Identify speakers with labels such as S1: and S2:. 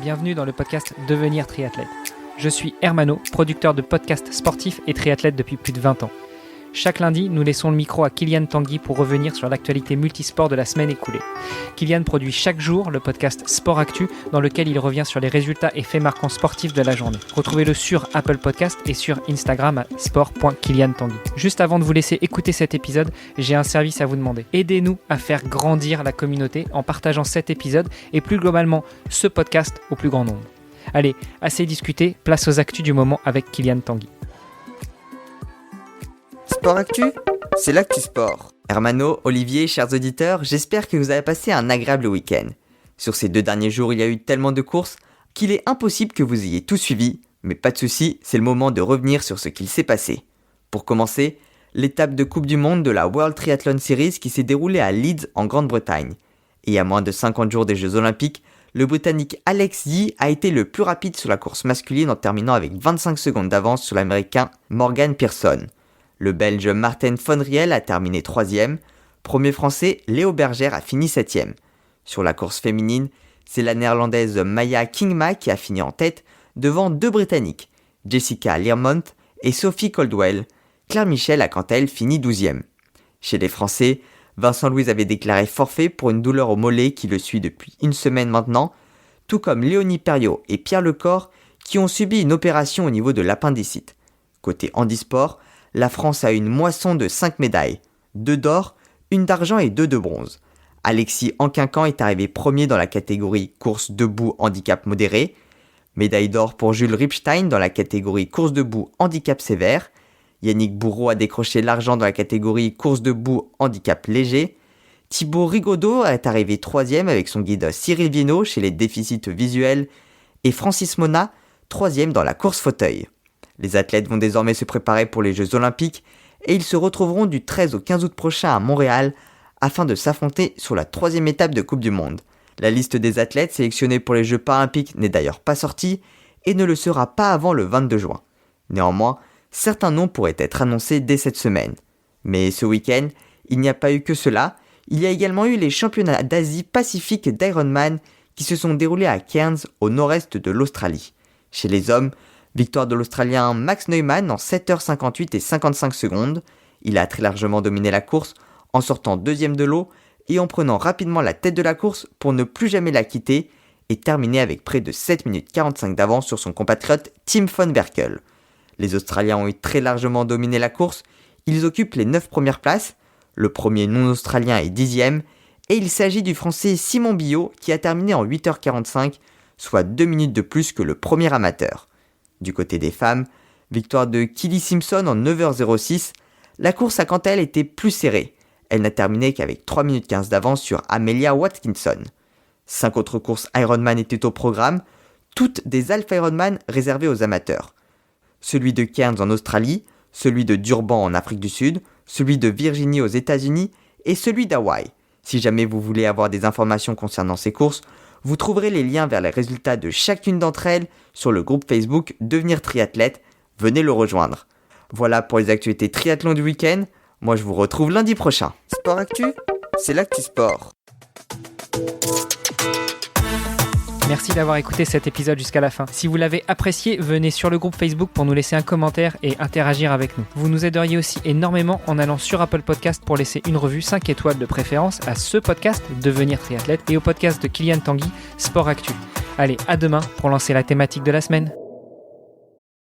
S1: bienvenue dans le podcast Devenir triathlète. Je suis Hermano, producteur de podcasts sportifs et triathlète depuis plus de 20 ans. Chaque lundi, nous laissons le micro à Kylian Tanguy pour revenir sur l'actualité multisport de la semaine écoulée. Kylian produit chaque jour le podcast Sport Actu, dans lequel il revient sur les résultats et faits marquants sportifs de la journée. Retrouvez-le sur Apple Podcast et sur Instagram à sport.kyliantanguy. Juste avant de vous laisser écouter cet épisode, j'ai un service à vous demander. Aidez-nous à faire grandir la communauté en partageant cet épisode et plus globalement ce podcast au plus grand nombre. Allez, assez discuté, place aux actus du moment avec Kylian Tanguy.
S2: Sport Actu, c'est l'actu sport. Hermano, Olivier, chers auditeurs, j'espère que vous avez passé un agréable week-end. Sur ces 2 derniers jours, il y a eu tellement de courses qu'il est impossible que vous ayez tout suivi, mais pas de souci, c'est le moment de revenir sur ce qu'il s'est passé. Pour commencer, l'étape de Coupe du Monde de la World Triathlon Series qui s'est déroulée à Leeds en Grande-Bretagne. Et à moins de 50 jours des Jeux Olympiques, le Britannique Alex Yee a été le plus rapide sur la course masculine en terminant avec 25 secondes d'avance sur l'Américain Morgan Pearson. Le Belge Maarten van Riel a terminé 3e. Premier Français, Léo Bergère a fini 7e. Sur la course féminine, c'est la Néerlandaise Maya Kingma qui a fini en tête devant 2 Britanniques, Jessica Learmonth et Sophie Coldwell. Claire Michel a quant à elle fini 12e. Chez les Français, Vincent Louise avait déclaré forfait pour une douleur au mollet qui le suit depuis une semaine maintenant, tout comme Léonie Perriot et Pierre Lecor qui ont subi une opération au niveau de l'appendicite. Côté handisport, la France a une moisson de 5 médailles, 2 d'or, 1 d'argent et 2 de bronze. Alexis Anquincan est arrivé premier dans la catégorie course debout handicap modéré, médaille d'or pour Jules Ripstein dans la catégorie course debout handicap sévère, Yannick Bourreau a décroché l'argent dans la catégorie course debout handicap léger, Thibaut Rigaudot est arrivé 3e avec son guide Cyril Viennot chez les déficits visuels et Francis Mona 3e dans la course fauteuil. Les athlètes vont désormais se préparer pour les Jeux Olympiques et ils se retrouveront du 13 au 15 août prochain à Montréal afin de s'affronter sur la 3e étape de Coupe du Monde. La liste des athlètes sélectionnés pour les Jeux Paralympiques n'est d'ailleurs pas sortie et ne le sera pas avant le 22 juin. Néanmoins, certains noms pourraient être annoncés dès cette semaine. Mais ce week-end, il n'y a pas eu que cela, il y a également eu les championnats d'Asie Pacifique d'Ironman qui se sont déroulés à Cairns au nord-est de l'Australie. Chez les hommes, victoire de l'Australien Max Neumann en 7h58 et 55 secondes. Il a très largement dominé la course en sortant 2e de l'eau et en prenant rapidement la tête de la course pour ne plus jamais la quitter et terminer avec près de 7 minutes 45 d'avance sur son compatriote Tim von Berkel. Les Australiens ont eu très largement dominé la course, ils occupent les 9 premières places, le premier non-australien est 10e et il s'agit du français Simon Biot qui a terminé en 8h45, soit 2 minutes de plus que le premier amateur. Du côté des femmes, victoire de Killy Simpson en 9h06, la course a quant à elle été plus serrée. Elle n'a terminé qu'avec 3 minutes 15 d'avance sur Amelia Watkinson. 5 autres courses Ironman étaient au programme, toutes des Alpha Ironman réservées aux amateurs. Celui de Cairns en Australie, celui de Durban en Afrique du Sud, celui de Virginie aux États-Unis et celui d'Hawaï. Si jamais vous voulez avoir des informations concernant ces courses, vous trouverez les liens vers les résultats de chacune d'entre elles sur le groupe Facebook Devenir Triathlète. Venez le rejoindre. Voilà pour les actualités triathlon du week-end. Moi, je vous retrouve lundi prochain. Sport Actu, c'est l'actu sport.
S1: Merci d'avoir écouté cet épisode jusqu'à la fin. Si vous l'avez apprécié, venez sur le groupe Facebook pour nous laisser un commentaire et interagir avec nous. Vous nous aideriez aussi énormément en allant sur Apple Podcast pour laisser une revue 5 étoiles de préférence à ce podcast Devenir Triathlète et au podcast de Kylian Tanguy, Sport Actu. Allez, à demain pour lancer la thématique de la semaine.